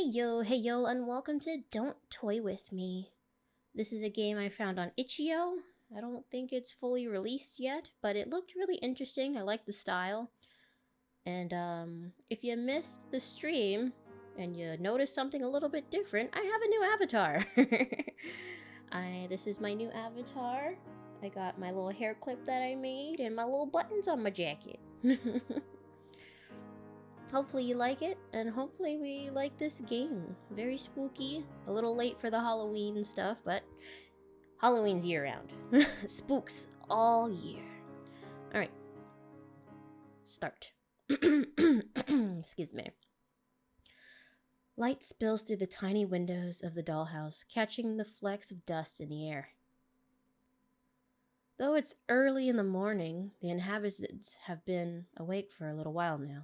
Hey yo, and welcome to Don't Toy With Me. This is a game I found on Itch.io. I don't think it's fully released yet, but it looked really interesting. I like the style. And if you missed the stream and you noticed something a little bit different, I have a new avatar. This is my new avatar. I got my little hair clip that I made and my little buttons on my jacket. Hopefully you like it, and hopefully we like this game. Very spooky, a little late for the Halloween stuff, but Halloween's year-round. Spooks all year. Alright. Start. Excuse me. Light spills through the tiny windows of the dollhouse, catching the flecks of dust in the air. Though it's early in the morning, the inhabitants have been awake for a little while now.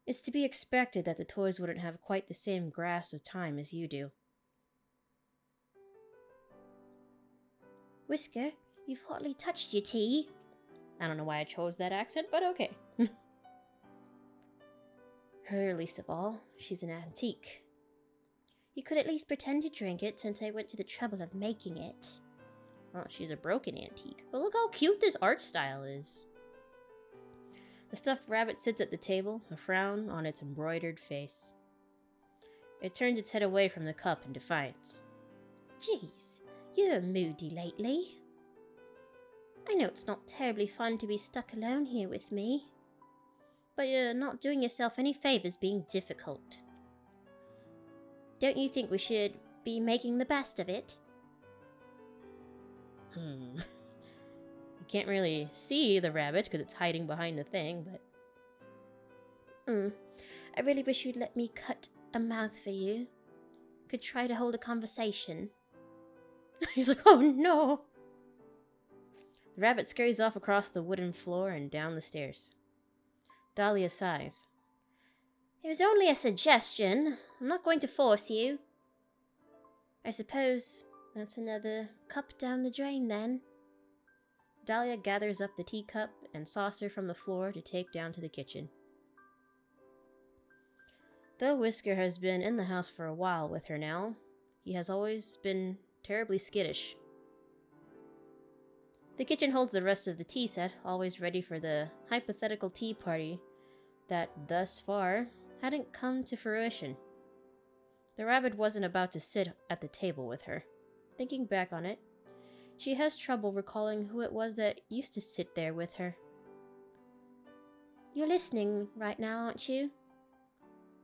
It's to be expected that the toys wouldn't have quite the same grasp of time as you do. Whisker, you've hardly touched your tea. I don't know why I chose that accent, but okay. Her least of all, she's an antique. You could at least pretend to drink it since I went to the trouble of making it. Oh, she's a broken antique. But look how cute this art style is. The stuffed rabbit sits at the table, a frown on its embroidered face. It turns its head away from the cup in defiance. Geez, you're moody lately. I know it's not terribly fun to be stuck alone here with me, but you're not doing yourself any favors being difficult. Don't you think we should be making the best of it? You can't really see the rabbit because it's hiding behind the thing, but... I really wish you'd let me cut a mouth for you. Could try to hold a conversation. He's like, oh no! The rabbit scurries off across the wooden floor and down the stairs. Dahlia sighs. It was only a suggestion. I'm not going to force you. I suppose that's another cup down the drain then. Dahlia gathers up the teacup and saucer from the floor to take down to the kitchen. Though Whisker has been in the house for a while with her now, he has always been terribly skittish. The kitchen holds the rest of the tea set, always ready for the hypothetical tea party that, thus far, hadn't come to fruition. The rabbit wasn't about to sit at the table with her. Thinking back on it, she has trouble recalling who it was that used to sit there with her. You're listening right now, aren't you?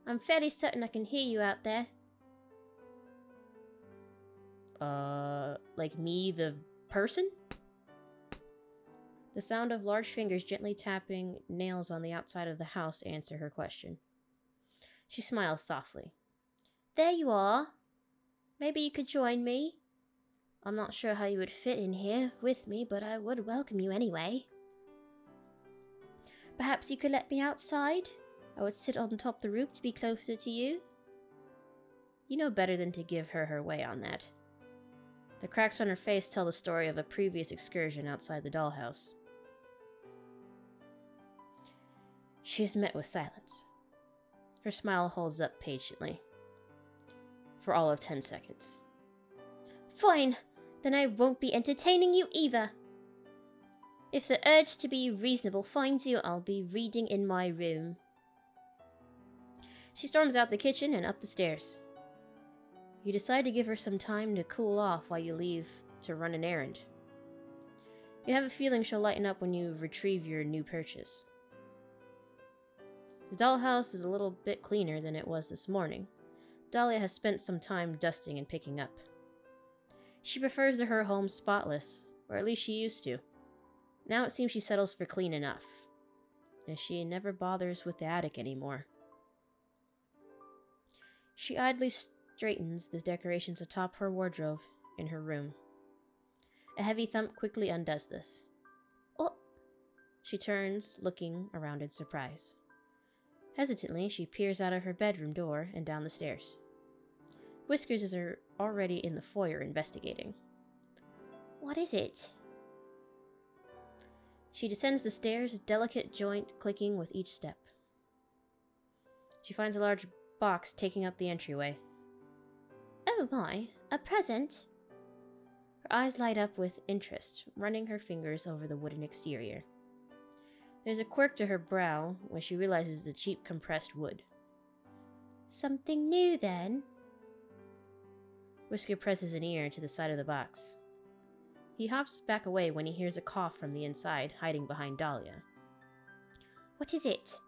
I'm fairly certain I can hear you out there. Like me, the person? The sound of large fingers gently tapping nails on the outside of the house answer her question. She smiles softly. There you are. Maybe you could join me. I'm not sure how you would fit in here with me, but I would welcome you anyway. Perhaps you could let me outside? I would sit on top of the roof to be closer to you. You know better than to give her way on that. The cracks on her face tell the story of a previous excursion outside the dollhouse. She is met with silence. Her smile holds up patiently. For all of 10 seconds. Fine! Then I won't be entertaining you either. If the urge to be reasonable finds you, I'll be reading in my room. She storms out the kitchen and up the stairs. You decide to give her some time to cool off while you leave to run an errand. You have a feeling she'll lighten up when you retrieve your new purchase. The dollhouse is a little bit cleaner than it was this morning. Dahlia has spent some time dusting and picking up. She prefers her home spotless, or at least she used to. Now it seems she settles for clean enough, and she never bothers with the attic anymore. She idly straightens the decorations atop her wardrobe in her room. A heavy thump quickly undoes this. Oh! She turns, looking around in surprise. Hesitantly, she peers out of her bedroom door and down the stairs. Whiskers is already in the foyer investigating. What is it? She descends the stairs, delicate joint clicking with each step. She finds a large box taking up the entryway. Oh my, a present? Her eyes light up with interest, running her fingers over the wooden exterior. There's a quirk to her brow when she realizes the cheap compressed wood. Something new, then? Whisker presses an ear to the side of the box. He hops back away when he hears a cough from the inside, hiding behind Dahlia. What is it?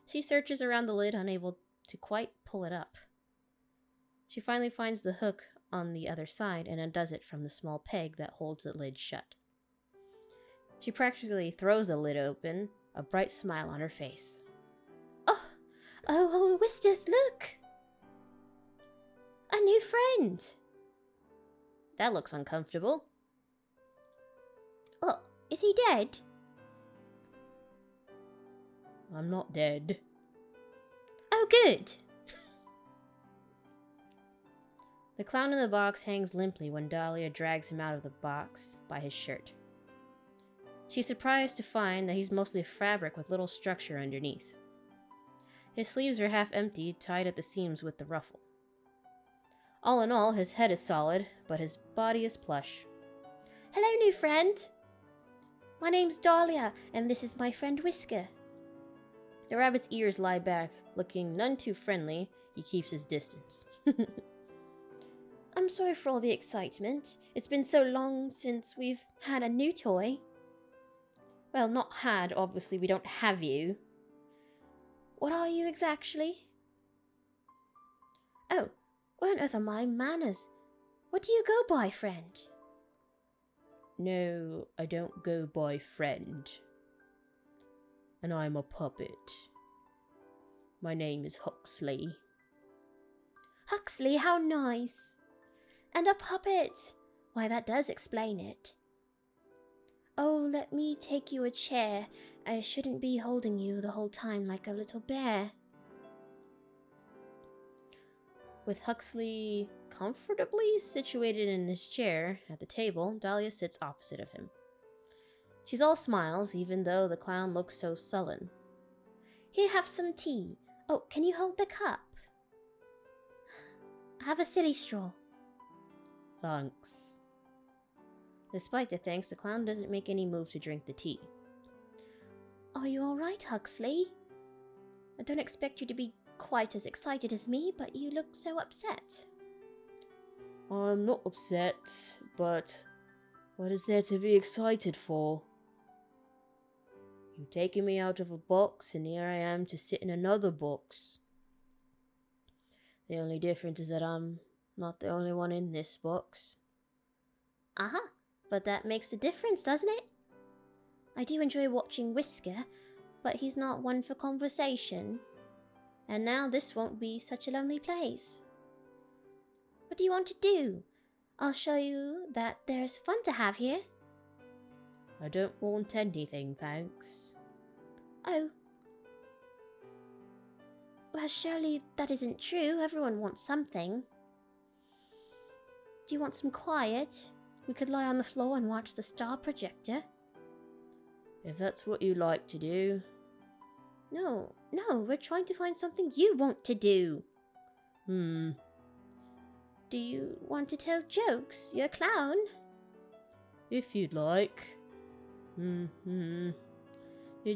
She searches around the lid, unable to quite pull it up. She finally finds the hook on the other side and undoes it from the small peg that holds the lid shut. She practically throws the lid open, a bright smile on her face. Oh, Whiskers, look! A new friend! That looks uncomfortable. Oh, is he dead? I'm not dead. Oh, good! The clown in the box hangs limply when Dahlia drags him out of the box by his shirt. She's surprised to find that he's mostly fabric with little structure underneath. His sleeves are half empty, tied at the seams with the ruffle. All in all, his head is solid, but his body is plush. Hello, new friend! My name's Dahlia, and this is my friend Whisker. The rabbit's ears lie back, looking none too friendly. He keeps his distance. I'm sorry for all the excitement. It's been so long since we've had a new toy. Well, not had, obviously, we don't have you. What are you exactly? Oh, what on earth are my manners? What do you go by, friend? No, I don't go by friend. And I'm a puppet. My name is Huxley. Huxley, how nice! And a puppet! Why, that does explain it. Oh, let me take you a chair. I shouldn't be holding you the whole time like a little bear. With Huxley comfortably situated in his chair at the table, Dahlia sits opposite of him. She's all smiles, even though the clown looks so sullen. Here, have some tea. Oh, can you hold the cup? Have a silly straw. Thanks. Despite the thanks, the clown doesn't make any move to drink the tea. Are you all right, Huxley? I don't expect you to be quite as excited as me, but you look so upset. I'm not upset, but what is there to be excited for? You've taken me out of a box, and here I am to sit in another box. The only difference is that I'm not the only one in this box. Uh-huh, but that makes a difference, doesn't it? I do enjoy watching Whisker, but he's not one for conversation. And now this won't be such a lonely place. What do you want to do? I'll show you that there's fun to have here. I don't want anything, thanks. Oh. Well, surely that isn't true. Everyone wants something. Do you want some quiet? We could lie on the floor and watch the star projector. If that's what you like to do. No, we're trying to find something you want to do. Do you want to tell jokes? You're a clown. If you'd like. Did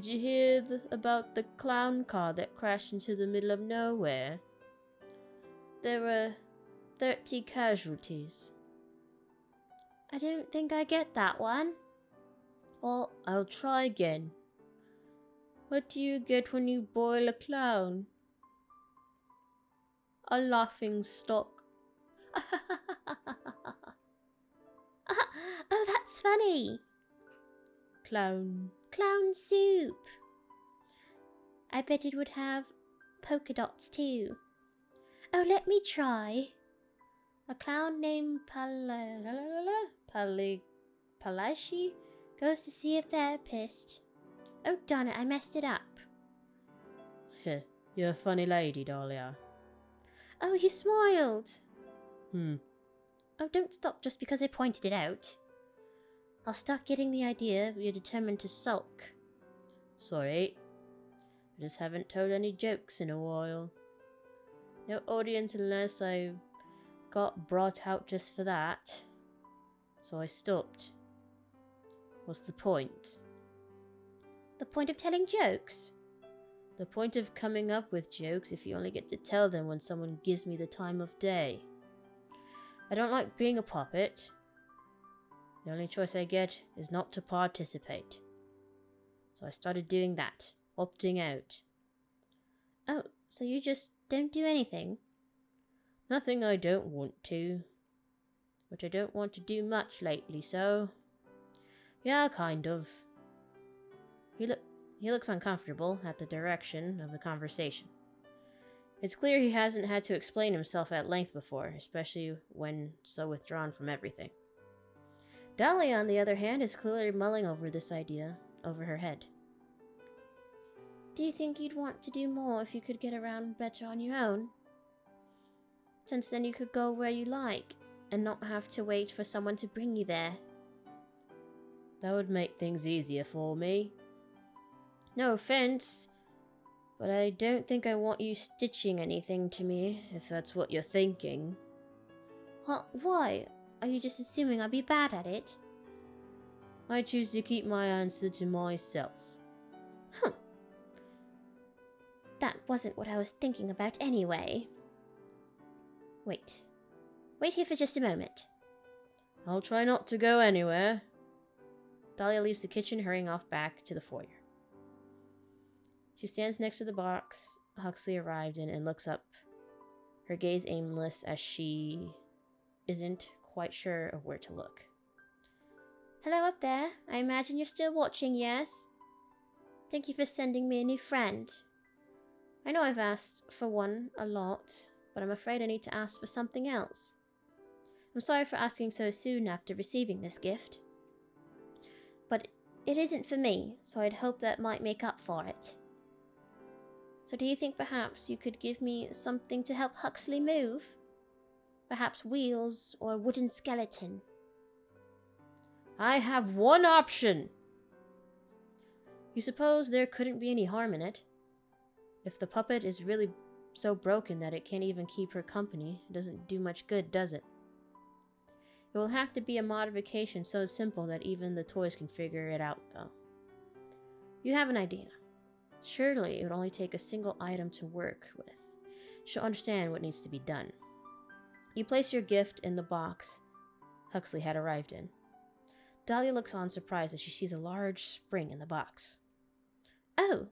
you hear about the clown car that crashed into the middle of nowhere? There were 30 casualties. I don't think I get that one. Well, I'll try again. What do you get when you boil a clown? A laughing stock. Oh, that's funny. Clown soup. I bet it would have polka dots too. Oh, let me try. A clown named Palashi goes to see a therapist. Oh, darn it, I messed it up. You're a funny lady, Dahlia. Oh, you smiled. Oh, don't stop just because I pointed it out. I'll start getting the idea you're determined to sulk. Sorry. I just haven't told any jokes in a while. No audience unless I got brought out just for that. So I stopped. What's the point? The point of telling jokes? The point of coming up with jokes if you only get to tell them when someone gives me the time of day. I don't like being a puppet. The only choice I get is not to participate. So I started doing that, opting out. Oh, so you just don't do anything? Nothing I don't want to. But I don't want to do much lately, so... Yeah, kind of. He looks uncomfortable at the direction of the conversation. It's clear he hasn't had to explain himself at length before, especially when so withdrawn from everything. Dahlia, on the other hand, is clearly mulling over this idea over her head. Do you think you'd want to do more if you could get around better on your own? Since then you could go where you like, and not have to wait for someone to bring you there. That would make things easier for me. No offense, but I don't think I want you stitching anything to me, if that's what you're thinking. Why? Are you just assuming I'll be bad at it? I choose to keep my answer to myself. Huh. That wasn't what I was thinking about anyway. Wait. Wait here for just a moment. I'll try not to go anywhere. Dahlia leaves the kitchen, hurrying off back to the foyer. She stands next to the box Huxley arrived in and looks up, her gaze aimless as she isn't quite sure of where to look. Hello up there. I imagine you're still watching, yes? Thank you for sending me a new friend. I know I've asked for one a lot, but I'm afraid I need to ask for something else. I'm sorry for asking so soon after receiving this gift. But it isn't for me, so I'd hope that might make up for it. So do you think perhaps you could give me something to help Huxley move? Perhaps wheels or a wooden skeleton? I have one option! You suppose there couldn't be any harm in it? If the puppet is really so broken that it can't even keep her company, it doesn't do much good, does it? It will have to be a modification so simple that even the toys can figure it out, though. You have an idea. Surely it would only take a single item to work with. She'll understand what needs to be done. You place your gift in the box Huxley had arrived in. Dahlia looks on surprised as she sees a large spring in the box. Oh!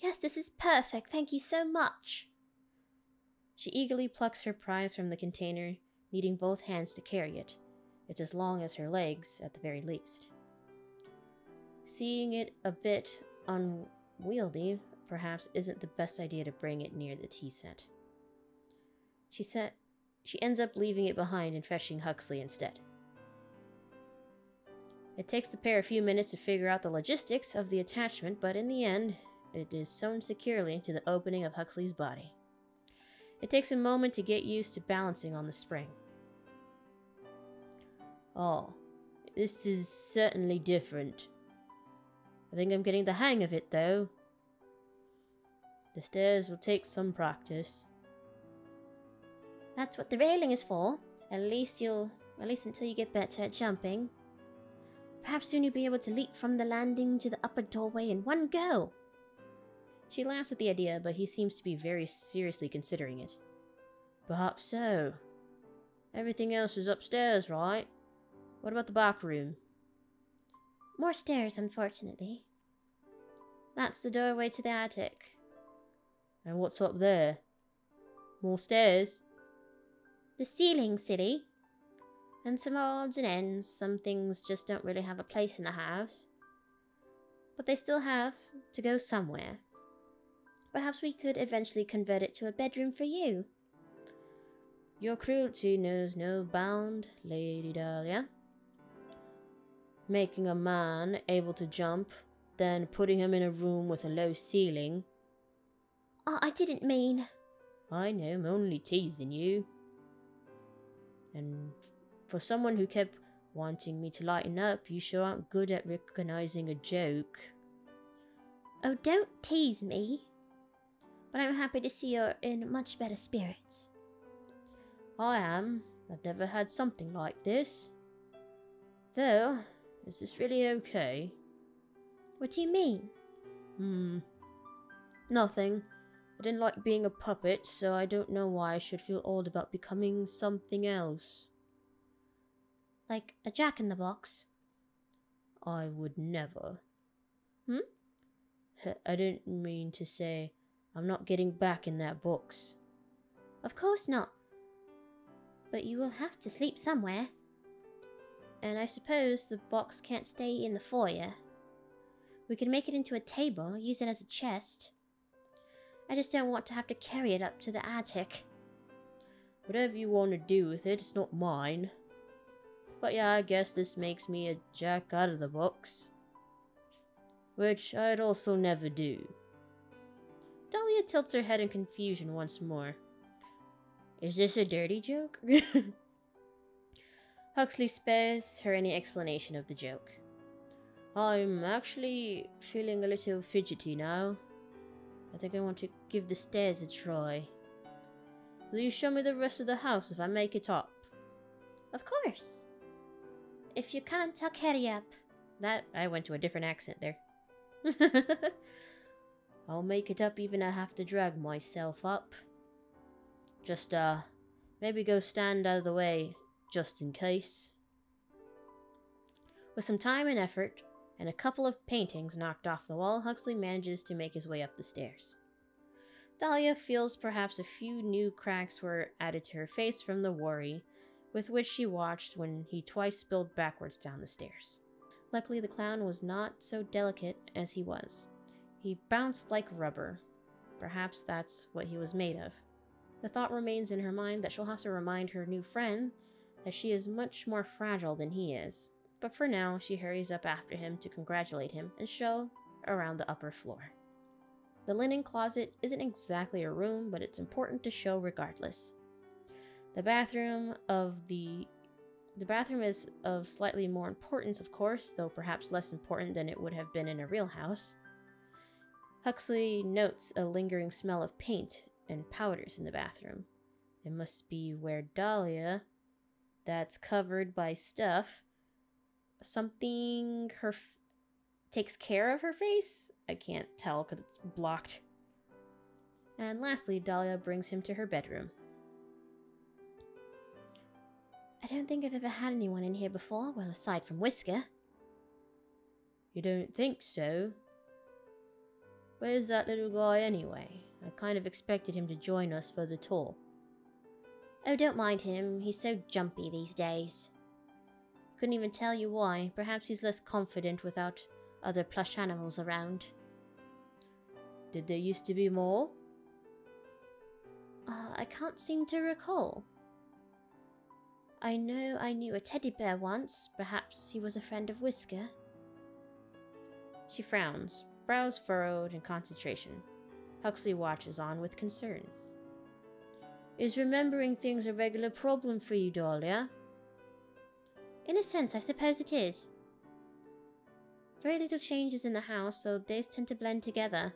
Yes, this is perfect. Thank you so much. She eagerly plucks her prize from the container, needing both hands to carry it. It's as long as her legs, at the very least. Seeing it a bit unwieldy, perhaps isn't the best idea to bring it near the tea set. She ends up leaving it behind and fetching Huxley instead. It takes the pair a few minutes to figure out the logistics of the attachment, but in the end, it is sewn securely to the opening of Huxley's body. It takes a moment to get used to balancing on the spring. Oh, this is certainly different. I think I'm getting the hang of it, though. The stairs will take some practice. That's what the railing is for. At least until you get better at jumping. Perhaps soon you'll be able to leap from the landing to the upper doorway in one go. She laughs at the idea, but he seems to be very seriously considering it. Perhaps so. Everything else is upstairs, right? What about the back room? More stairs, unfortunately. That's the doorway to the attic. And what's up there? More stairs? The ceiling, silly. And some odds and ends. Some things just don't really have a place in the house. But they still have to go somewhere. Perhaps we could eventually convert it to a bedroom for you. Your cruelty knows no bound, Lady Dahlia. Making a man able to jump, then putting him in a room with a low ceiling. Oh, I didn't mean... I know, I'm only teasing you. And for someone who kept wanting me to lighten up, you sure aren't good at recognizing a joke. Oh, don't tease me. but I'm happy to see you're in much better spirits. I am. I've never had something like this. Though, is this really okay? What do you mean? Nothing. I didn't like being a puppet, so I don't know why I should feel odd about becoming something else. Like a jack-in-the-box? I would never. I didn't mean to say I'm not getting back in that box. Of course not. But you will have to sleep somewhere. And I suppose the box can't stay in the foyer. We can make it into a table, use it as a chest. I just don't want to have to carry it up to the attic. Whatever you want to do with it, it's not mine. But yeah, I guess this makes me a jack out of the box. Which I'd also never do. Dahlia tilts her head in confusion once more. Is this a dirty joke? Huxley spares her any explanation of the joke. I'm actually feeling a little fidgety now. I think I want to give the stairs a try. Will you show me the rest of the house if I make it up? Of course. If you can't, I'll carry up. That, I went to a different accent there. I'll make it up even if I have to drag myself up. Just, maybe go stand out of the way, just in case. With some time and effort, and a couple of paintings knocked off the wall, Huxley manages to make his way up the stairs. Dahlia feels perhaps a few new cracks were added to her face from the worry with which she watched when he twice spilled backwards down the stairs. Luckily, the clown was not so delicate as he was. He bounced like rubber. Perhaps that's what he was made of. The thought remains in her mind that she'll have to remind her new friend that she is much more fragile than he is. But for now, she hurries up after him to congratulate him and show around the upper floor. The linen closet isn't exactly a room, but it's important to show regardless. The bathroom is of slightly more importance, of course, though perhaps less important than it would have been in a real house. Huxley notes a lingering smell of paint and powders in the bathroom. It must be where Dahlia, that's covered by stuff, something takes care of her face? I can't tell because it's blocked. And lastly, Dahlia brings him to her bedroom. I don't think I've ever had anyone in here before, well, aside from Whisker. You don't think so? Where's that little guy anyway? I kind of expected him to join us for the tour. Oh, don't mind him. He's so jumpy these days. Couldn't even tell you why. Perhaps he's less confident without other plush animals around. Did there used to be more? I can't seem to recall. I know I knew a teddy bear once. Perhaps he was a friend of Whisker. She frowns, brows furrowed in concentration. Huxley watches on with concern. Is remembering things a regular problem for you, Dahlia? In a sense, I suppose it is. Very little changes in the house, so days tend to blend together.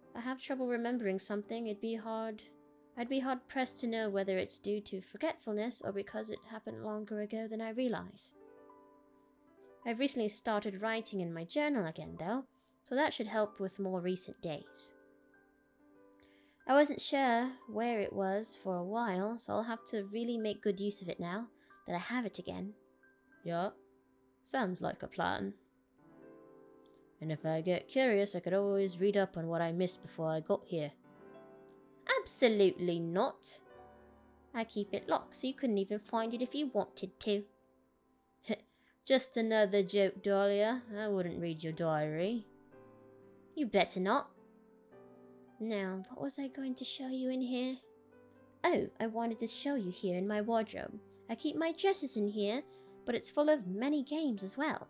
If I have trouble remembering something, I'd be hard pressed to know whether it's due to forgetfulness or because it happened longer ago than I realize. I've recently started writing in my journal again, though, so that should help with more recent days. I wasn't sure where it was for a while, so I'll have to really make good use of it now that I have it again. Yeah, sounds like a plan. And if I get curious, I could always read up on what I missed before I got here. Absolutely not. I keep it locked so you couldn't even find it if you wanted to. Just another joke, Dahlia. I wouldn't read your diary. You better not. Now, what was I going to show you in here? Oh, I wanted to show you here in my wardrobe. I keep my dresses in here, but it's full of many games as well.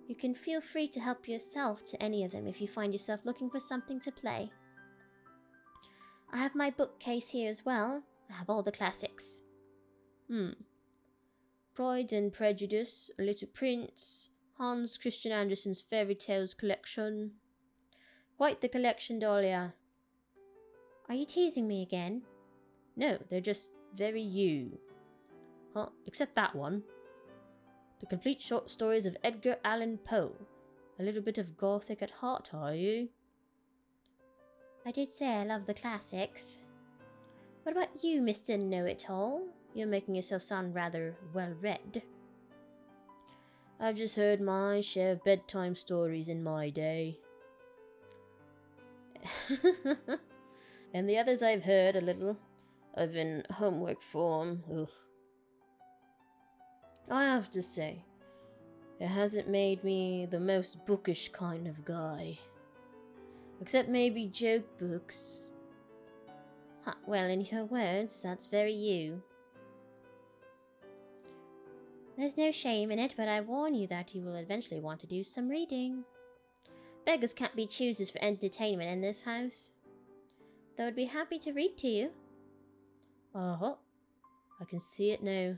You can feel free to help yourself to any of them if you find yourself looking for something to play. I have my bookcase here as well. I have all the classics. Pride and Prejudice, A Little Prince, Hans Christian Andersen's Fairy Tales collection. Quite the collection, Dahlia. Are you teasing me again? No, they're just very you. Huh, except that one. The complete short stories of Edgar Allan Poe. A little bit of gothic at heart, are you? I did say I love the classics. What about you, Mr. Know-It-All? You're making yourself sound rather well-read. I've just heard my share of bedtime stories in my day. And the others I've heard a little of in homework form. Ugh. I have to say, it hasn't made me the most bookish kind of guy. Except maybe joke books. Huh, well, in your words, that's very you. There's no shame in it, but I warn you that you will eventually want to do some reading. Beggars can't be choosers for entertainment in this house. Though I'd be happy to read to you. Uh-huh. I can see it now.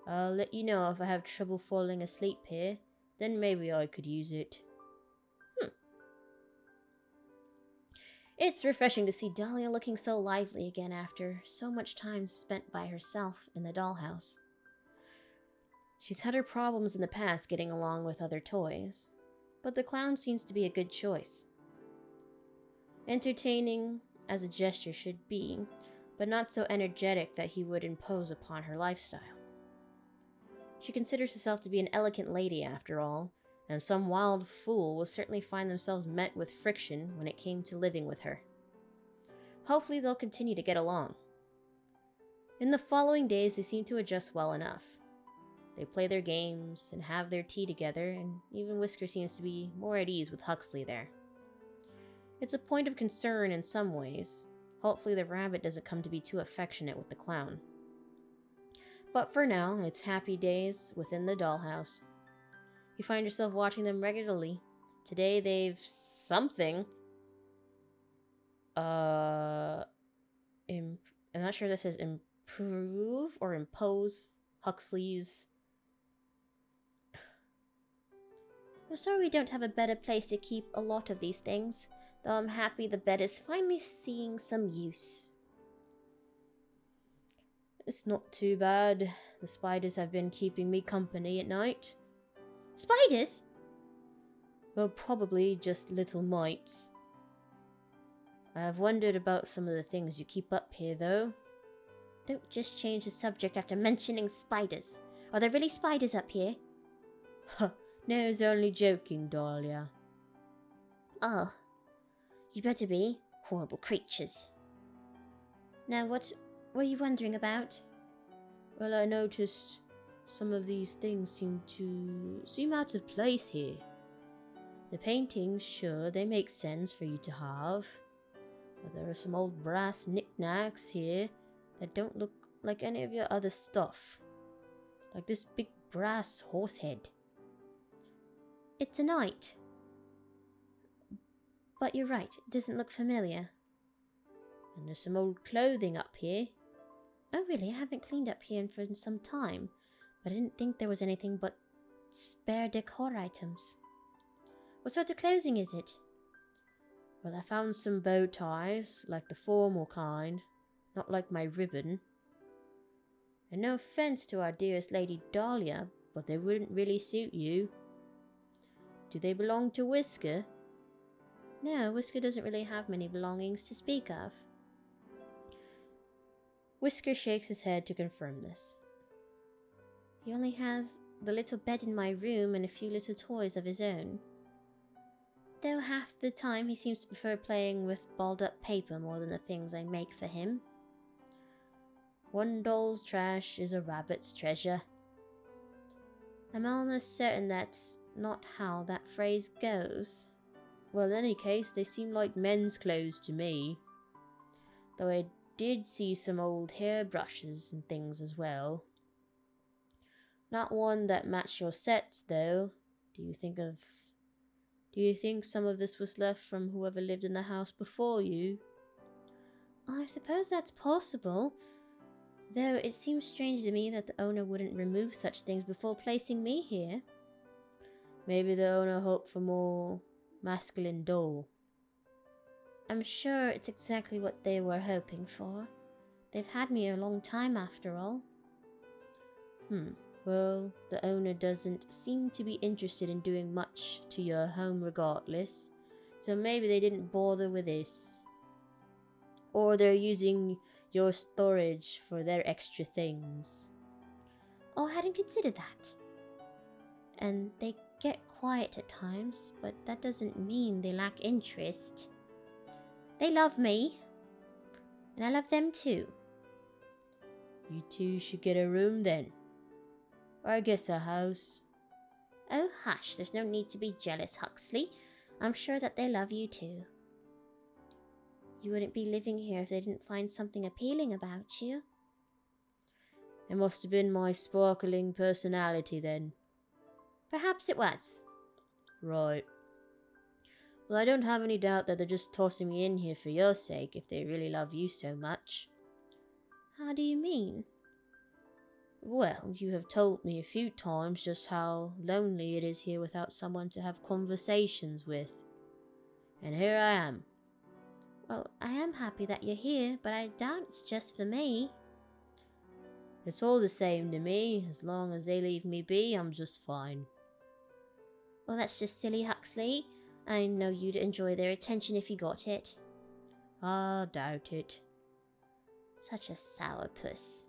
I'll let you know if I have trouble falling asleep here. Then maybe I could use it. It's refreshing to see Dahlia looking so lively again after so much time spent by herself in the dollhouse. She's had her problems in the past getting along with other toys, but the clown seems to be a good choice. Entertaining as a gesture should be, but not so energetic that he would impose upon her lifestyle. She considers herself to be an elegant lady after all, and some wild fool will certainly find themselves met with friction when it came to living with her. Hopefully they'll continue to get along. In the following days they seem to adjust well enough. They play their games and have their tea together, and even Whisker seems to be more at ease with Huxley there. It's a point of concern in some ways. Hopefully the rabbit doesn't come to be too affectionate with the clown. But for now, it's happy days within the dollhouse. You find yourself watching them regularly. Today they've something. I'm not sure if this says improve or impose Huxley's. I'm sorry we don't have a better place to keep a lot of these things, though I'm happy the bed is finally seeing some use. It's not too bad. The spiders have been keeping me company at night. Spiders? Well, probably just little mites. I have wondered about some of the things you keep up here, though. Don't just change the subject after mentioning spiders. Are there really spiders up here? Huh, no, I was only joking, Dahlia. Oh, you better be. Horrible creatures. Now, what were you wondering about? Well, I noticed some of these things seem out of place here. The paintings, sure, they make sense for you to have. But there are some old brass knickknacks here that don't look like any of your other stuff. Like this big brass horse head. It's a knight. But you're right, it doesn't look familiar. And there's some old clothing up here. Oh really? I haven't cleaned up here for some time. But I didn't think there was anything but spare decor items. What sort of clothing is it? Well, I found some bow ties, like the formal kind, not like my ribbon. And no offense to our dearest Lady Dahlia, but they wouldn't really suit you. Do they belong to Whisker? No, Whisker doesn't really have many belongings to speak of. Whisker shakes his head to confirm this. He only has the little bed in my room and a few little toys of his own. Though half the time he seems to prefer playing with balled up paper more than the things I make for him. One doll's trash is a rabbit's treasure. I'm almost certain that's not how that phrase goes. Well, in any case, they seem like men's clothes to me. Though I did see some old hairbrushes and things as well. Not one that matched your sets, though. Do you think some of this was left from whoever lived in the house before you? I suppose that's possible. Though it seems strange to me that the owner wouldn't remove such things before placing me here. Maybe the owner hoped for more masculine doll. I'm sure it's exactly what they were hoping for. They've had me a long time after all. Well, the owner doesn't seem to be interested in doing much to your home regardless, so maybe they didn't bother with this. Or they're using your storage for their extra things. Oh, I hadn't considered that. And they get quiet at times, but that doesn't mean they lack interest. They love me, and I love them too. You two should get a room then. Or I guess a house. Oh hush, there's no need to be jealous, Huxley. I'm sure that they love you too. You wouldn't be living here if they didn't find something appealing about you. It must have been my sparkling personality then. Perhaps it was. Right. Well, I don't have any doubt that they're just tossing me in here for your sake if they really love you so much. How do you mean? Well, you have told me a few times just how lonely it is here without someone to have conversations with. And here I am. Well, I am happy that you're here, but I doubt it's just for me. It's all the same to me. As long as they leave me be, I'm just fine. Well, that's just silly, Huxley. I know you'd enjoy their attention if you got it. I doubt it. Such a sourpuss.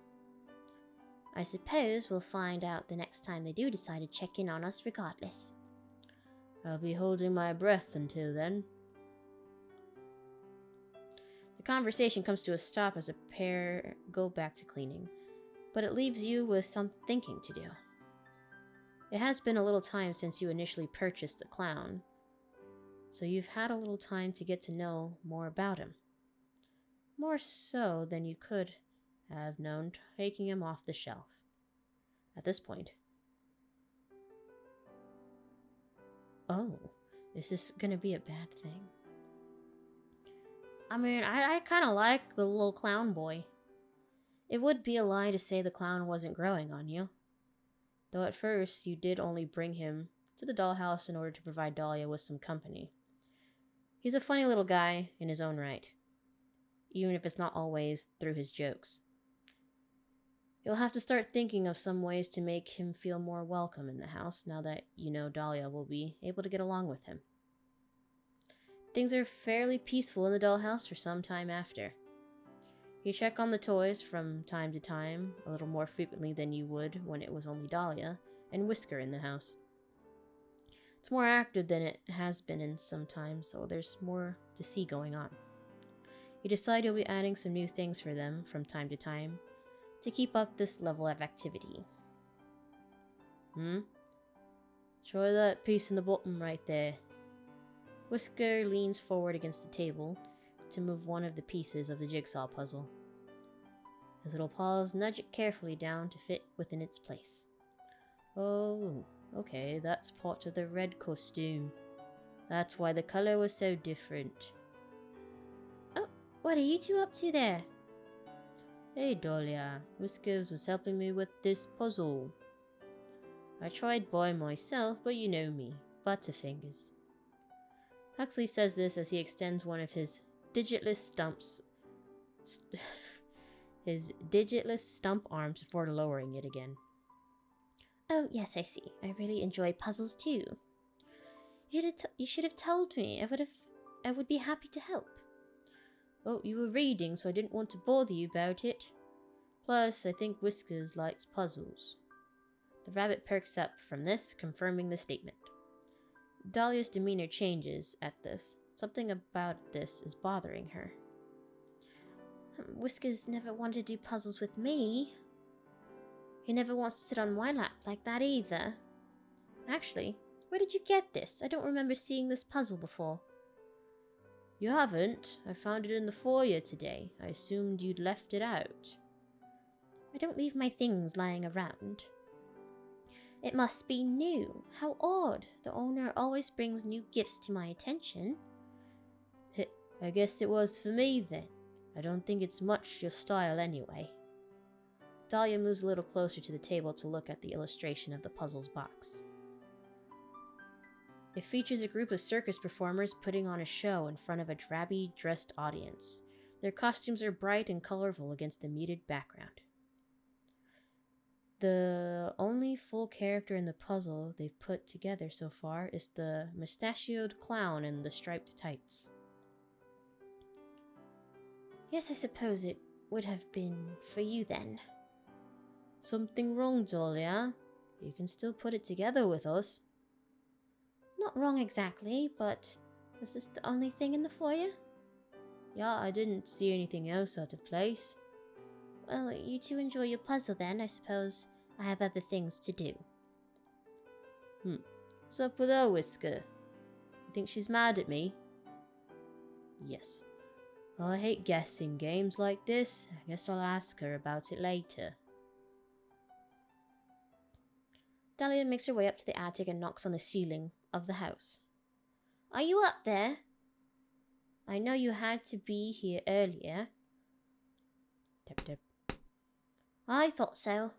I suppose we'll find out the next time they do decide to check in on us regardless. I'll be holding my breath until then. The conversation comes to a stop as a pair go back to cleaning, but it leaves you with some thinking to do. It has been a little time since you initially purchased the clown, so you've had a little time to get to know more about him. More so than you could have known taking him off the shelf. At this point. Oh, is this gonna be a bad thing? I mean, I kind of like the little clown boy. It would be a lie to say the clown wasn't growing on you. Though at first you did only bring him to the dollhouse in order to provide Dahlia with some company. He's a funny little guy in his own right, even if it's not always through his jokes. You'll have to start thinking of some ways to make him feel more welcome in the house now that you know Dahlia will be able to get along with him. Things are fairly peaceful in the dollhouse for some time after. You check on the toys from time to time, a little more frequently than you would when it was only Dahlia and Whisker in the house. It's more active than it has been in some time, so there's more to see going on. You decide you'll be adding some new things for them from time to time to keep up this level of activity. Try that piece in the bottom right there. Whisker leans forward against the table to move one of the pieces of the jigsaw puzzle. His little paws nudge it carefully down to fit within its place. Oh, okay, that's part of the red costume. That's why the color was so different. Oh, what are you two up to there? Hey Dahlia, Whiskers was helping me with this puzzle. I tried by myself, but you know me, Butterfingers. Huxley says this as he extends one of his digitless stump arms before lowering it again. Oh, yes, I see. I really enjoy puzzles too. You should have told me. I would be happy to help. Oh, you were reading, so I didn't want to bother you about it. Plus, I think Whiskers likes puzzles. The rabbit perks up from this, confirming the statement. Dahlia's demeanor changes at this. Something about this is bothering her. Whiskers never wanted to do puzzles with me. He never wants to sit on my lap like that either. Actually, where did you get this? I don't remember seeing this puzzle before. You haven't? I found it in the foyer today. I assumed you'd left it out. I don't leave my things lying around. It must be new. How odd. The owner always brings new gifts to my attention. I guess it was for me then. I don't think it's much your style anyway. Dahlia moves a little closer to the table to look at the illustration of the puzzle's box. It features a group of circus performers putting on a show in front of a drabby dressed audience. Their costumes are bright and colorful against the muted background. The only full character in the puzzle they've put together so far is the mustachioed clown in the striped tights. Yes, I suppose it would have been for you then. Something wrong, Dahlia? You can still put it together with us. Not wrong exactly, but was this the only thing in the foyer? Yeah, I didn't see anything else out of place. Well, you two enjoy your puzzle then. I suppose I have other things to do. What's up with her, Whisker? You think she's mad at me? Yes. I hate guessing games like this. I guess I'll ask her about it later. Dahlia makes her way up to the attic and knocks on the ceiling of the house. Are you up there? I know you had to be here earlier. Tap tap. I thought so.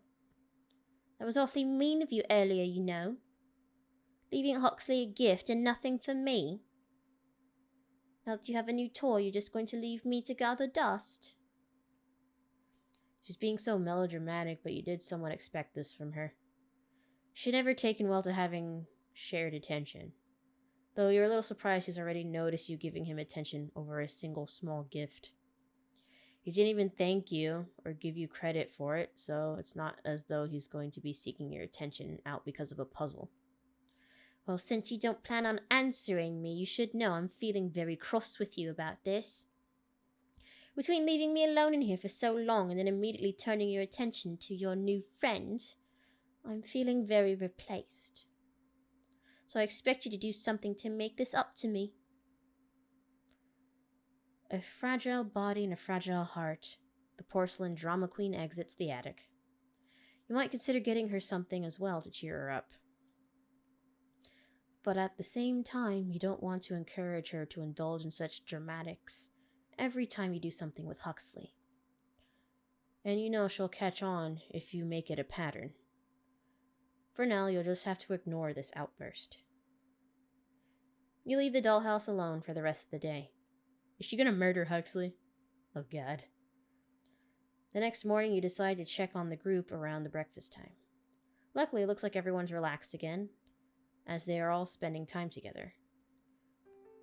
That was awfully mean of you earlier, you know. Leaving Huxley a gift and nothing for me. Now that you have a new toy, you're just going to leave me to gather dust? She's being so melodramatic, but you did somewhat expect this from her. She'd never taken well to having shared attention. Though you're a little surprised he's already noticed you giving him attention over a single small gift. He didn't even thank you or give you credit for it, so it's not as though he's going to be seeking your attention out because of a puzzle. Well, since you don't plan on answering me, you should know I'm feeling very cross with you about this. Between leaving me alone in here for so long and then immediately turning your attention to your new friend, I'm feeling very replaced. So I expect you to do something to make this up to me. A fragile body and a fragile heart, the porcelain drama queen exits the attic. You might consider getting her something as well to cheer her up. But at the same time, you don't want to encourage her to indulge in such dramatics every time you do something with Huxley. And you know she'll catch on if you make it a pattern. For now, you'll just have to ignore this outburst. You leave the dollhouse alone for the rest of the day. Is she gonna murder Huxley? Oh god. The next morning, you decide to check on the group around the breakfast time. Luckily, it looks like everyone's relaxed again, as they are all spending time together.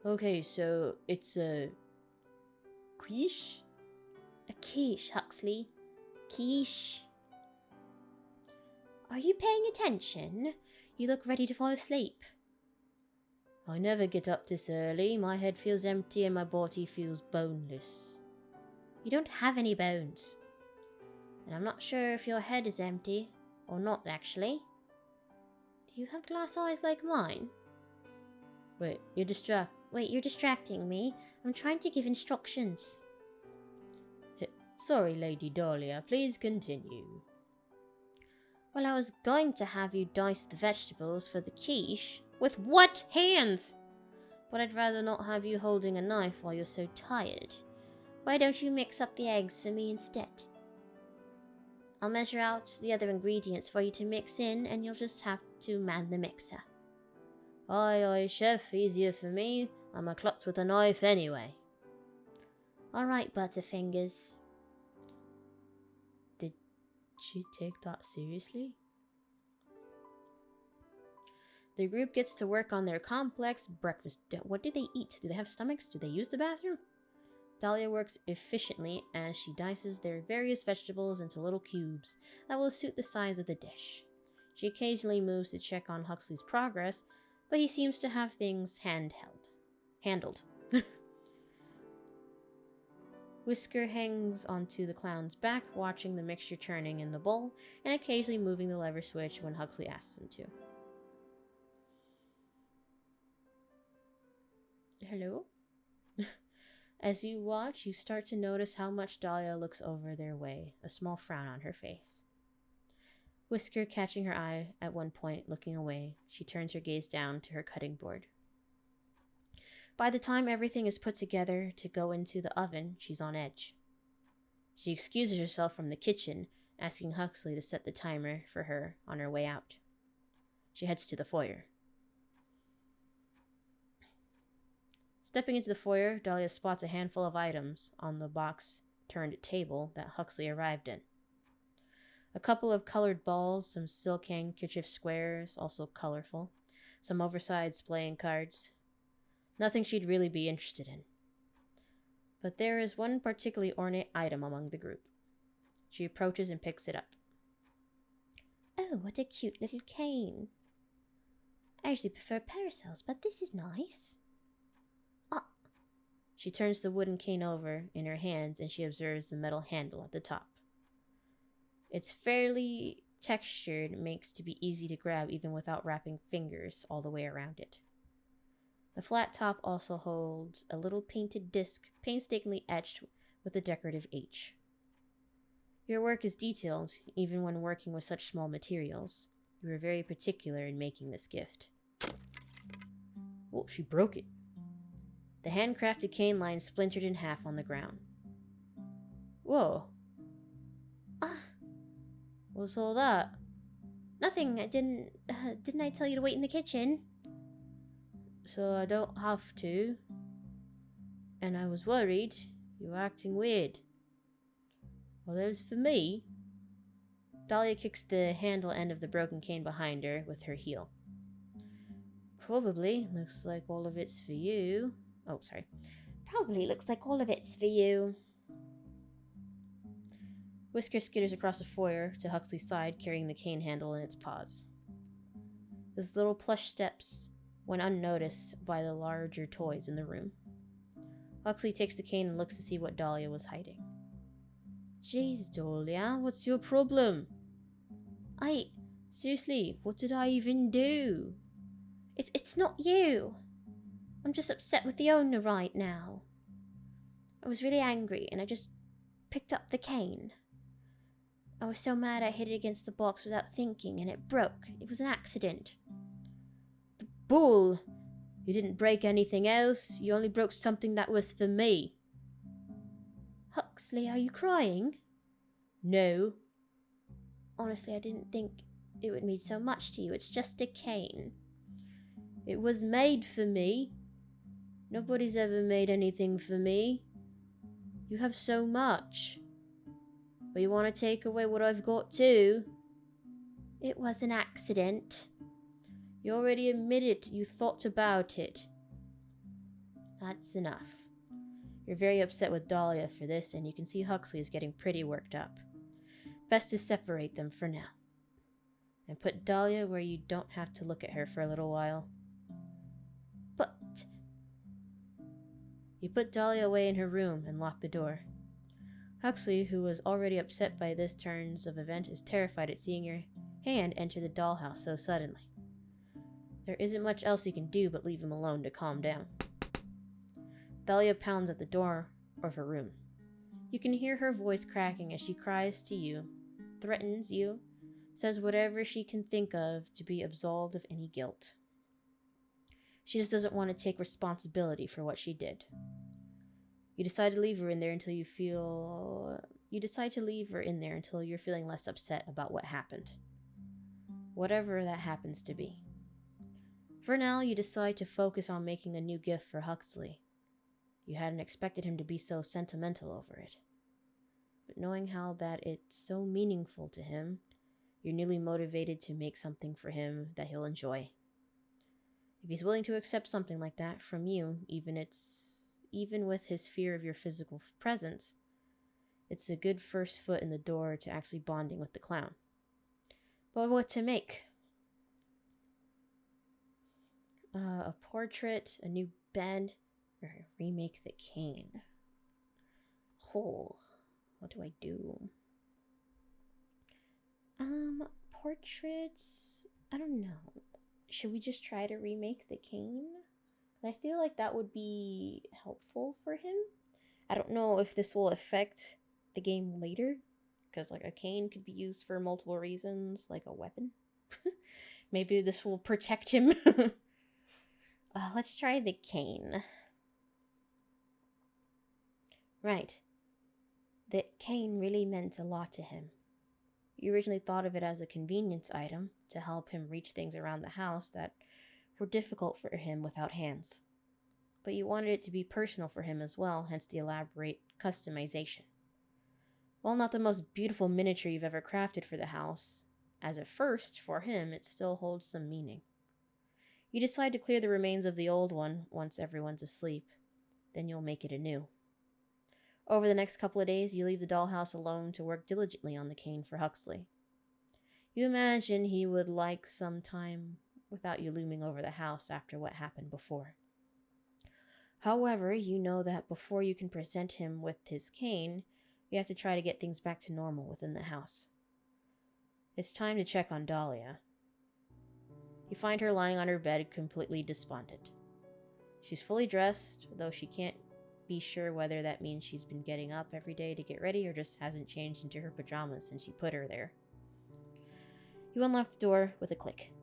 Okay, so it's a quiche? A quiche, Huxley. Quiche. Are you paying attention? You look ready to fall asleep. I never get up this early. My head feels empty and my body feels boneless. You don't have any bones. And I'm not sure if your head is empty or not, actually. Do you have glass eyes like mine? Wait, you're distracting me. I'm trying to give instructions. Sorry, Lady Dahlia. Please continue. Well, I was going to have you dice the vegetables for the quiche. With what hands? But I'd rather not have you holding a knife while you're so tired. Why don't you mix up the eggs for me instead? I'll measure out the other ingredients for you to mix in, and you'll just have to man the mixer. Aye, aye, chef. Easier for me. I'm a klutz with a knife anyway. Alright, Butterfingers. Did she take that seriously? The group gets to work on their complex breakfast. What do they eat? Do they have stomachs? Do they use the bathroom? Dahlia works efficiently as she dices their various vegetables into little cubes that will suit the size of the dish. She occasionally moves to check on Huxley's progress, but he seems to have things handled. Whisker hangs onto the clown's back, watching the mixture churning in the bowl, and occasionally moving the lever switch when Huxley asks him to. Hello? As you watch, you start to notice how much Dahlia looks over their way, a small frown on her face. Whisker catching her eye at one point, looking away, she turns her gaze down to her cutting board. By the time everything is put together to go into the oven, she's on edge. She excuses herself from the kitchen, asking Huxley to set the timer for her on her way out. She heads to the foyer. Stepping into the foyer, Dahlia spots a handful of items on the box-turned table that Huxley arrived in. A couple of colored balls, some silk handkerchief squares, also colorful, some oversized playing cards. Nothing she'd really be interested in. But there is one particularly ornate item among the group. She approaches and picks it up. Oh, what a cute little cane. I usually prefer parasols, but this is nice. She turns the wooden cane over in her hands and she observes the metal handle at the top. It's fairly textured and makes to be easy to grab even without wrapping fingers all the way around it. The flat top also holds a little painted disc painstakingly etched with a decorative H. Your work is detailed, even when working with such small materials. You were very particular in making this gift. Oh, she broke it. The handcrafted cane line splintered in half on the ground. Whoa. What's all that? Nothing. Didn't I tell you to wait in the kitchen? So I don't have to. And I was worried. You were acting weird. Well, those for me. Dahlia kicks the handle end of the broken cane behind her with her heel. Probably. Looks like all of it's for you. Oh, sorry. Probably looks like all of it's for you. Whisker skitters across the foyer to Huxley's side, carrying the cane handle in its paws. His little plush steps went unnoticed by the larger toys in the room. Huxley takes the cane and looks to see what Dahlia was hiding. Jeez, Dahlia, what's your problem? Seriously, what did I even do? It's not you. I'm just upset with the owner right now. I was really angry and I just picked up the cane. I was so mad I hit it against the box without thinking and it broke. It was an accident. Bull! You didn't break anything else. You only broke something that was for me. Huxley, are you crying? No. Honestly, I didn't think it would mean so much to you. It's just a cane. It was made for me. Nobody's ever made anything for me. You have so much. But you want to take away what I've got too? It was an accident. You already admitted you thought about it. That's enough. You're very upset with Dahlia for this, and you can see Huxley is getting pretty worked up. Best to separate them for now. And put Dahlia where you don't have to look at her for a little while. But... You put Dahlia away in her room and lock the door. Huxley, who was already upset by this turns of event, is terrified at seeing your hand enter the dollhouse so suddenly. There isn't much else you can do but leave him alone to calm down. Dahlia pounds at the door of her room. You can hear her voice cracking as she cries to you, threatens you, says whatever she can think of to be absolved of any guilt. She just doesn't want to take responsibility for what she did. You decide to leave her in there until you're feeling less upset about what happened. Whatever that happens to be. For now, you decide to focus on making a new gift for Huxley. You hadn't expected him to be so sentimental over it. But knowing how that it's so meaningful to him, you're newly motivated to make something for him that he'll enjoy. If he's willing to accept something like that from you, even with his fear of your physical presence, it's a good first foot in the door to actually bonding with the clown. But what to make? A portrait, a new bed, or remake the cane? Oh, what do I do? Portraits? I don't know. Should we just try to remake the cane? I feel like that would be helpful for him. I don't know if this will affect the game later, because like a cane could be used for multiple reasons, like a weapon. Maybe this will protect him. Let's try the cane. Right. The cane really meant a lot to him. You originally thought of it as a convenience item to help him reach things around the house that were difficult for him without hands. but you wanted it to be personal for him as well, hence the elaborate customization. While not the most beautiful miniature you've ever crafted for the house, as a first for him, it still holds some meaning. You decide to clear the remains of the old one once everyone's asleep. Then you'll make it anew. Over the next couple of days, you leave the dollhouse alone to work diligently on the cane for Huxley. You imagine he would like some time without you looming over the house after what happened before. However, you know that before you can present him with his cane, you have to try to get things back to normal within the house. It's time to check on Dahlia. You find her lying on her bed, completely despondent. She's fully dressed, though she can't be sure whether that means she's been getting up every day to get ready or just hasn't changed into her pajamas since you put her there. You unlock the door with a click.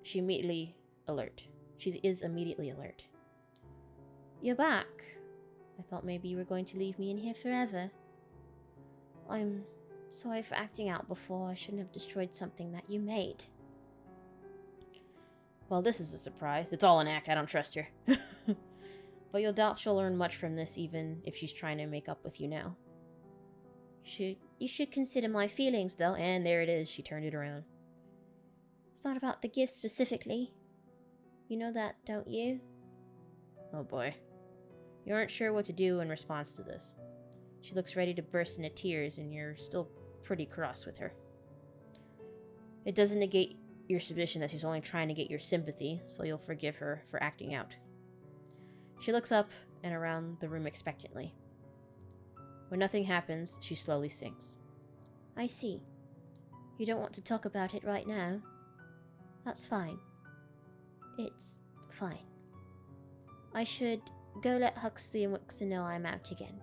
She is immediately alert. You're back. I thought maybe you were going to leave me in here forever. I'm sorry for acting out before. I shouldn't have destroyed something that you made. Well, this is a surprise. It's all an act. I don't trust her. But you'll doubt she'll learn much from this, even if she's trying to make up with you now. You should consider my feelings, though. And there it is. She turned it around. It's not about the gift specifically. You know that, don't you? Oh boy. You aren't sure what to do in response to this. She looks ready to burst into tears, and you're still pretty cross with her. It doesn't negate your suspicion that she's only trying to get your sympathy, so you'll forgive her for acting out. She looks up and around the room expectantly. When nothing happens, she slowly sinks. I see. You don't want to talk about it right now. That's fine. It's fine. I should go let Huxley and Wixon know I'm out again.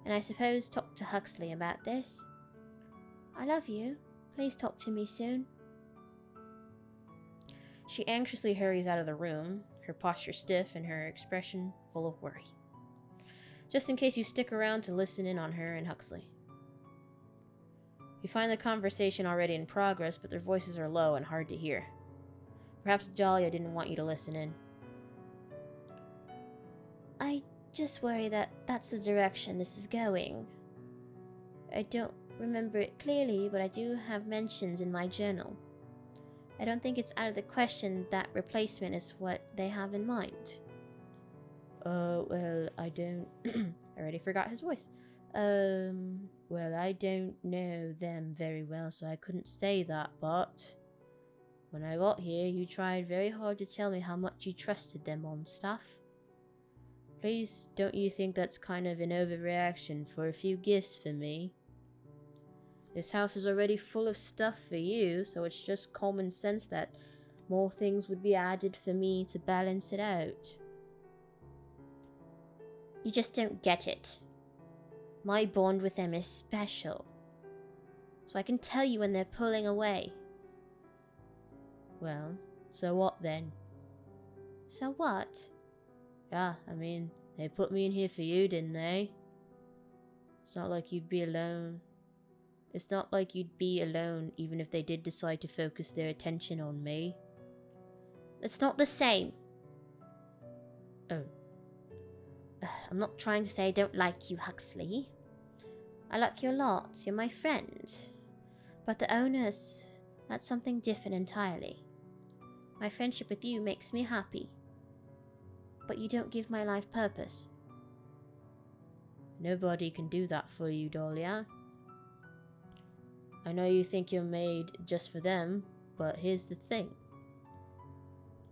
And I suppose talk to Huxley about this. I love you. Please talk to me soon. She anxiously hurries out of the room, her posture stiff and her expression full of worry. Just in case you stick around to listen in on her and Huxley. You find the conversation already in progress, but their voices are low and hard to hear. Perhaps Dahlia didn't want you to listen in. I just worry that that's the direction this is going. I don't remember it clearly, but I do have mentions in my journal. I don't think it's out of the question that replacement is what they have in mind. Well, I don't... I already forgot his voice. Well, I don't know them very well, so I couldn't say that, but... When I got here, you tried very hard to tell me how much you trusted them on stuff. Please, don't you think that's kind of an overreaction for a few gifts for me? This house is already full of stuff for you, so it's just common sense that more things would be added for me to balance it out. You just don't get it. My bond with them is special. So I can tell you when they're pulling away. Well, so what then? So what? Yeah, I mean, they put me in here for you, didn't they? It's not like you'd be alone. It's not like you'd be alone even if they did decide to focus their attention on me. It's not the same. Oh. I'm not trying to say I don't like you, Huxley. I like you a lot. You're my friend. But the owners, that's something different entirely. My friendship with you makes me happy. But you don't give my life purpose. Nobody can do that for you, Dahlia. I know you think you're made just for them, but here's the thing.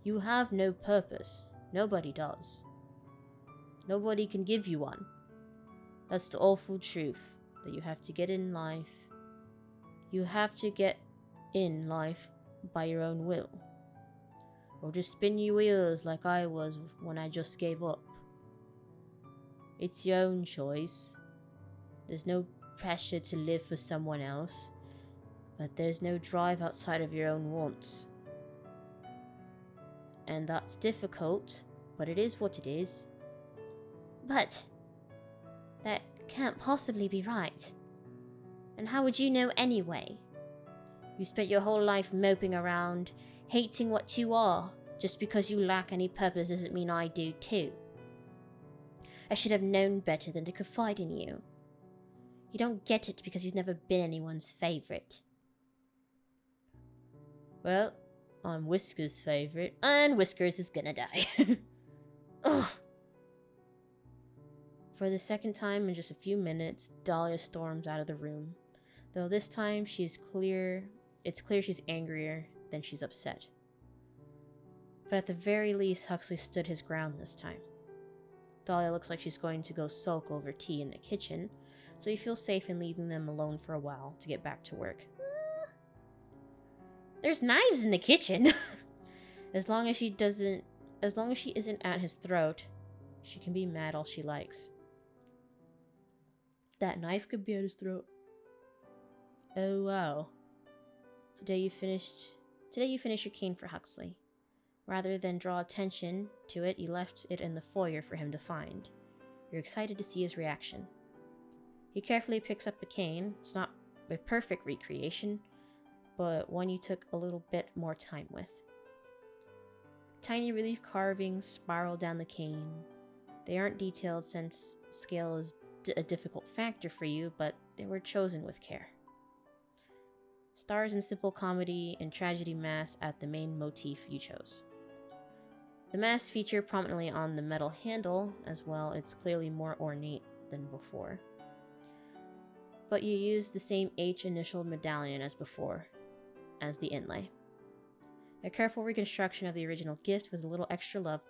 You have no purpose. Nobody does. Nobody can give you one. That's the awful truth, that you have to get in life. You have to get in life by your own will. Or just spin your wheels like I was when I just gave up. It's your own choice. There's no pressure to live for someone else, but there's no drive outside of your own wants. And that's difficult, but it is what it is. But that can't possibly be right. And how would you know anyway? You spent your whole life moping around, hating what you are, Just because you lack any purpose doesn't mean I do too. I should have known better than to confide in you. You don't get it because you've never been anyone's favourite. Well, I'm Whiskers' favourite, and Whiskers is gonna die. Ugh. For the second time in just a few minutes, Dahlia storms out of the room. Though this time it's clear she's angrier than she's upset. But at the very least, Huxley stood his ground this time. Dahlia looks like she's going to go sulk over tea in the kitchen, so he feels safe in leaving them alone for a while to get back to work. There's knives in the kitchen. As long as she isn't at his throat, she can be mad all she likes. That knife could be at his throat. Oh wow. Today you finished your cane for Huxley. Rather than draw attention to it, you left it in the foyer for him to find. You're excited to see his reaction. He carefully picks up the cane. It's not a perfect recreation, but one you took a little bit more time with. Tiny relief carvings spiral down the cane. They aren't detailed since scale is a difficult factor for you, but they were chosen with care. Stars in simple comedy and tragedy mass at the main motif you chose. The mass feature prominently on the metal handle as well. It's clearly more ornate than before. But you use the same H initial medallion as before, as the inlay. A careful reconstruction of the original gift with a little extra love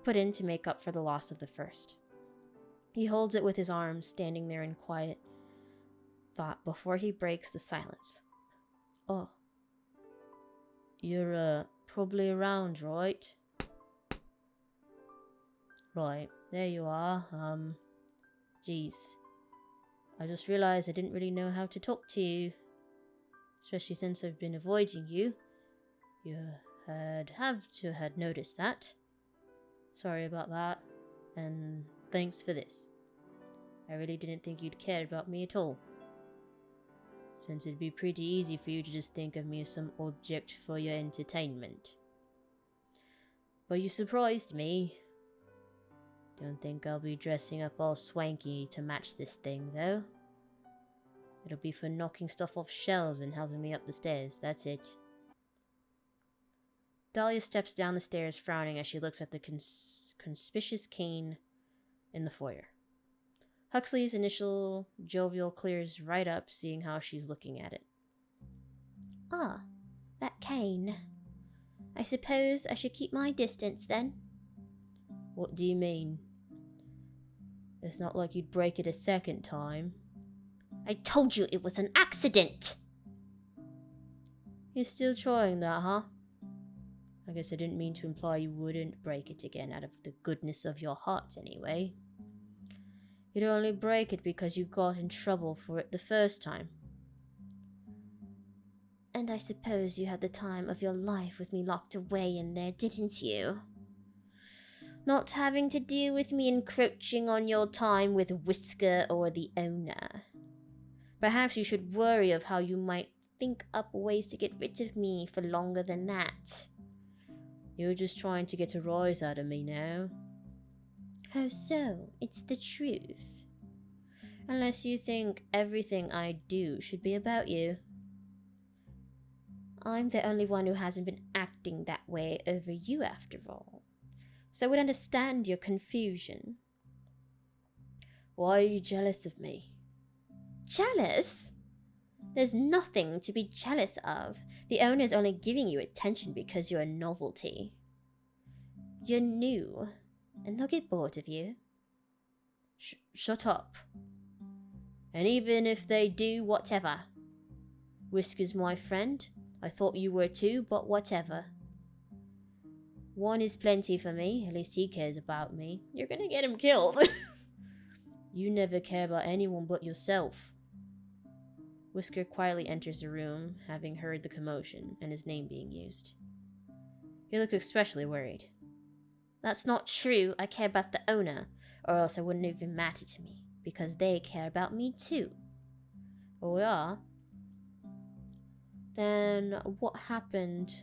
put in to make up for the loss of the first. He holds it with his arms, standing there in quiet thought before he breaks the silence. Oh. You're, probably around, right? Right, there you are. Geez. I just realized I didn't really know how to talk to you. Especially since I've been avoiding you. You have to had noticed that. Sorry about that. And thanks for this. I really didn't think you'd care about me at all. Since it'd be pretty easy for you to just think of me as some object for your entertainment. But you surprised me. Don't think I'll be dressing up all swanky to match this thing, though. It'll be for knocking stuff off shelves and helping me up the stairs, that's it. Dahlia steps down the stairs, frowning as she looks at the conspicuous cane in the foyer. Huxley's initial jovial clears right up, seeing how she's looking at it. Ah, that cane. I suppose I should keep my distance, then? What do you mean? It's not like you'd break it a second time. I told you it was an accident! You're still trying that, huh? I guess I didn't mean to imply you wouldn't break it again out of the goodness of your heart, anyway. You'd only break it because you got in trouble for it the first time. And I suppose you had the time of your life with me locked away in there, didn't you? Not having to deal with me encroaching on your time with Whisker or the owner. Perhaps you should worry of how you might think up ways to get rid of me for longer than that. You're just trying to get a rise out of me now. How so? It's the truth. Unless you think everything I do should be about you. I'm the only one who hasn't been acting that way over you after all. So I would understand your confusion. Why are you jealous of me? Jealous? There's nothing to be jealous of. The owner's only giving you attention because you're a novelty. You're new, and they'll get bored of you. Shut up. And even if they do, whatever. Whisker's my friend. I thought you were too, but whatever. One is plenty for me, at least he cares about me. You're gonna get him killed. You never care about anyone but yourself. Whisker quietly enters the room, having heard the commotion and his name being used. He looks especially worried. That's not true. I care about the owner, or else it wouldn't even matter to me, because they care about me too. Oh yeah? Then what happened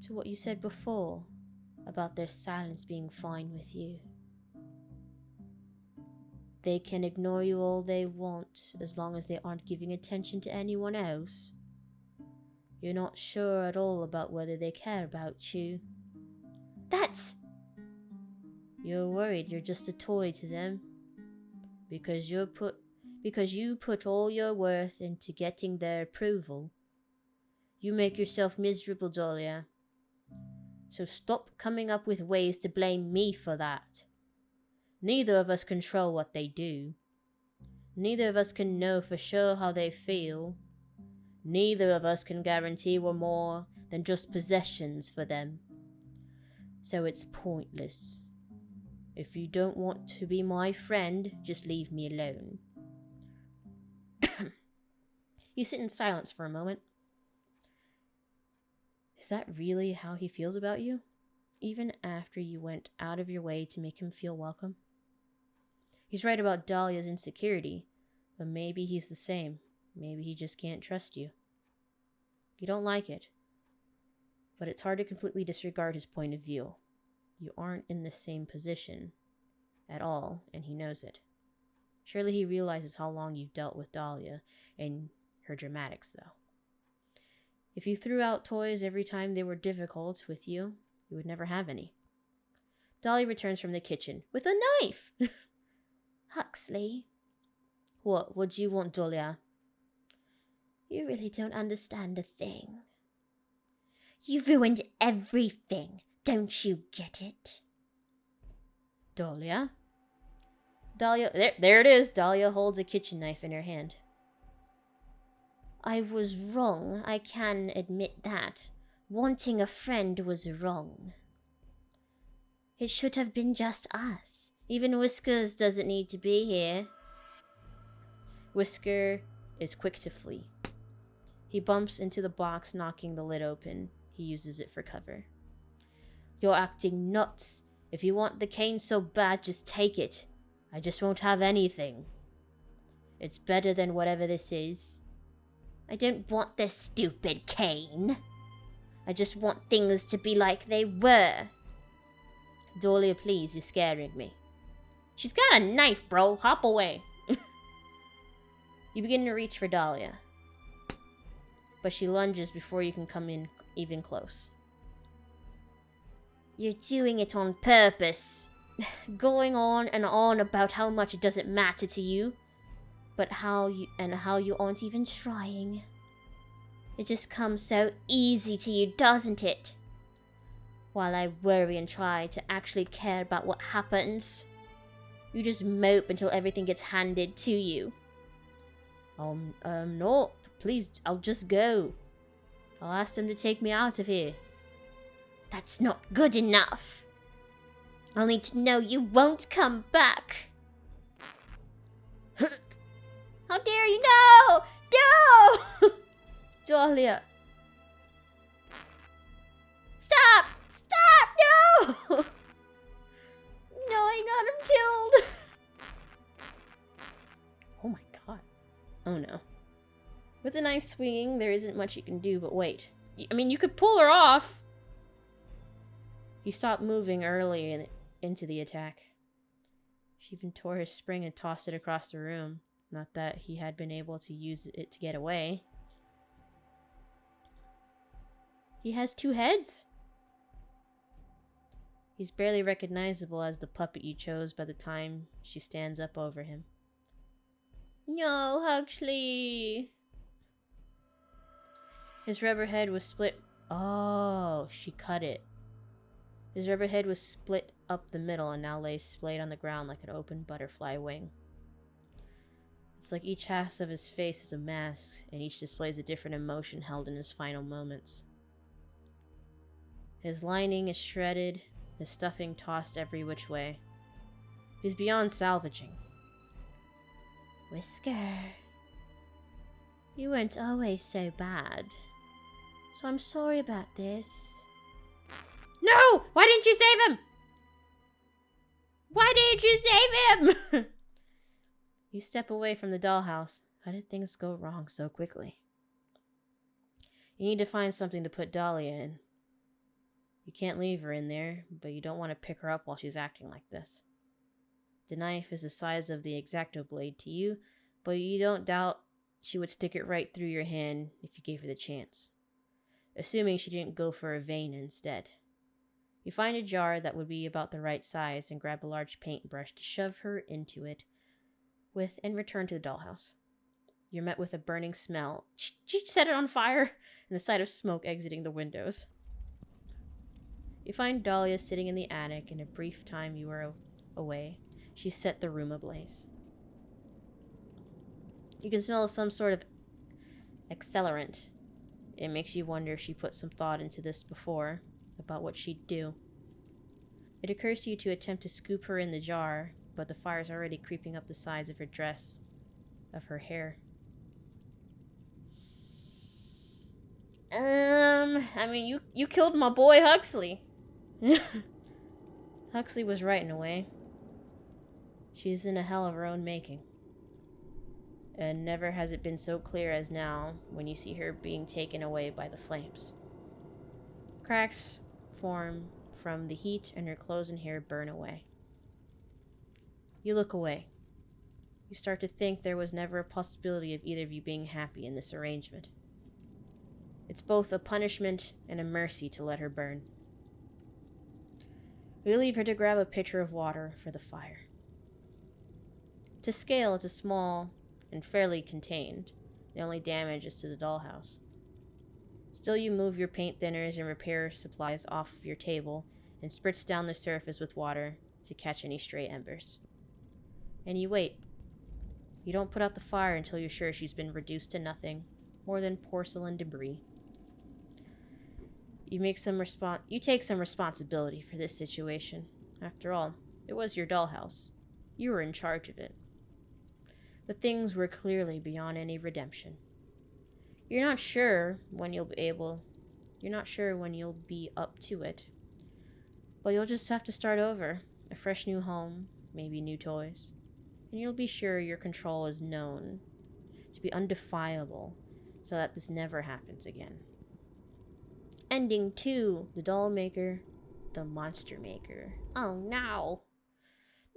to what you said before? about their silence being fine with you. They can ignore you all they want as long as they aren't giving attention to anyone else. You're not sure at all about whether they care about you. That's... You're worried you're just a toy to them. Because you put all your worth into getting their approval. You make yourself miserable, Dahlia. So stop coming up with ways to blame me for that. Neither of us control what they do. Neither of us can know for sure how they feel. Neither of us can guarantee we're more than just possessions for them. So it's pointless. If you don't want to be my friend, just leave me alone. You sit in silence for a moment. Is that really how he feels about you? Even after you went out of your way to make him feel welcome? He's right about Dahlia's insecurity, but maybe he's the same. Maybe he just can't trust you. You don't like it, but it's hard to completely disregard his point of view. You aren't in the same position at all, and he knows it. Surely he realizes how long you've dealt with Dahlia and her dramatics, though. If you threw out toys every time they were difficult with you, you would never have any. Dahlia returns from the kitchen with a knife. Huxley. What do you want, Dahlia? You really don't understand a thing. You ruined everything. Don't you get it? Dahlia? There it is. Dahlia holds a kitchen knife in her hand. I was wrong. I can admit that. Wanting a friend was wrong. It should have been just us. Even Whiskers doesn't need to be here. Whisker is quick to flee. He bumps into the box, knocking the lid open. He uses it for cover. You're acting nuts. If you want the cane so bad, just take it. I just won't have anything. It's better than whatever this is. I don't want this stupid cane. I just want things to be like they were. Dahlia, please, you're scaring me. She's got a knife, bro. Hop away. You begin to reach for Dahlia, but she lunges before you can come in even close. You're doing it on purpose. Going on and on about how much it doesn't matter to you, but how you aren't even trying. It just comes so easy to you, doesn't it? While I worry and try to actually care about what happens, you just mope until everything gets handed to you. No, please, I'll just go. I'll ask them to take me out of here. That's not good enough. Only to know you won't come back. How dare you? No! No! Dahlia! Stop! Stop! No! No, I got him killed. Oh my god. Oh no. With the knife swinging, there isn't much you can do but wait. I mean, you could pull her off! He stopped moving early into the attack. She even tore his spring and tossed it across the room. Not that he had been able to use it to get away. He has two heads? He's barely recognizable as the puppet you chose by the time she stands up over him. No, Huxley. His rubber head was split. Oh, she cut it. His rubber head was split up the middle and now lays splayed on the ground like an open butterfly wing. It's like each half of his face is a mask, and each displays a different emotion held in his final moments. His lining is shredded, his stuffing tossed every which way. He's beyond salvaging. Whisker, you weren't always so bad. So I'm sorry about this. No! Why didn't you save him? Why didn't you save him? You step away from the dollhouse. How did things go wrong so quickly? You need to find something to put Dahlia in. You can't leave her in there, but you don't want to pick her up while she's acting like this. The knife is the size of the X-Acto blade to you, but you don't doubt she would stick it right through your hand if you gave her the chance. Assuming she didn't go for a vein instead. You find a jar that would be about the right size and grab a large paintbrush to shove her into it with and return to the dollhouse. You're met with a burning smell. She set it on fire, and the sight of smoke exiting the windows. You find Dahlia sitting in the attic. In a brief time you were away, she set the room ablaze. You can smell some sort of accelerant. It makes you wonder if she put some thought into this before, about what she'd do. It occurs to you to attempt to scoop her in the jar, but the fire's already creeping up the sides of her dress, of her hair. I mean, you killed my boy Huxley. Huxley was right in a way. She's in a hell of her own making. And never has it been so clear as now when you see her being taken away by the flames. Cracks form from the heat and her clothes and hair burn away. You look away. You start to think there was never a possibility of either of you being happy in this arrangement. It's both a punishment and a mercy to let her burn. We leave her to grab a pitcher of water for the fire. To scale, it's a small and fairly contained. The only damage is to the dollhouse. Still, you move your paint thinners and repair supplies off of your table and spritz down the surface with water to catch any stray embers. And you wait. You don't put out the fire until you're sure she's been reduced to nothing more than porcelain debris. You take some responsibility for this situation. After all, it was your dollhouse. You were in charge of it. But things were clearly beyond any redemption. You're not sure when you'll be up to it. But you'll just have to start over. A fresh new home, maybe new toys. And you'll be sure your control is known to be undefiable so that this never happens again. Ending 2, the doll maker, the monster maker. Oh no.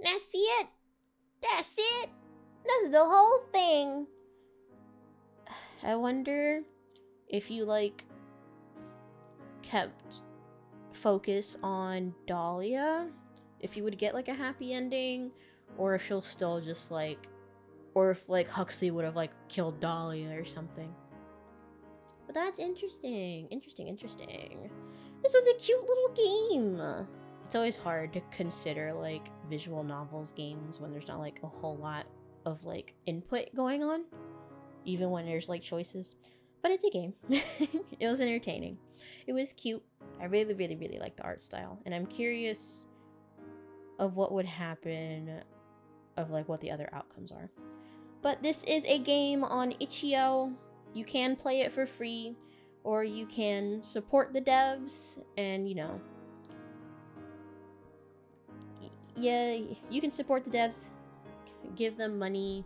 That's it. That's it. That's the whole thing. I wonder if you, kept focus on Dahlia. If you would get, a happy ending. Or if she'll still just, or if, Huxley would have, killed Dahlia or something. But that's interesting. Interesting. This was a cute little game. It's always hard to consider, visual novels games when there's not, a whole lot of, input going on. Even when there's, choices. But it's a game. It was entertaining. It was cute. I really, really, really like the art style. And I'm curious of what would happen, of, what the other outcomes are. But this is a game on itch.io. You can play it for free, or you can support the devs, and, yeah, you can support the devs, give them money,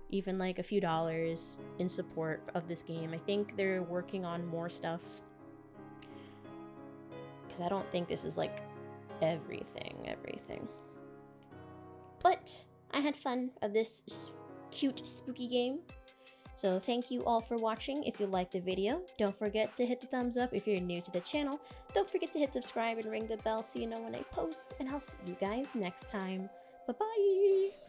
even, a few dollars in support of this game. I think they're working on more stuff, because I don't think this is, everything. But I had fun of this cute, spooky game. So thank you all for watching. If you liked the video, don't forget to hit the thumbs up. If you're new to the channel, don't forget to hit subscribe and ring the bell so you know when I post. And I'll see you guys next time. Bye-bye!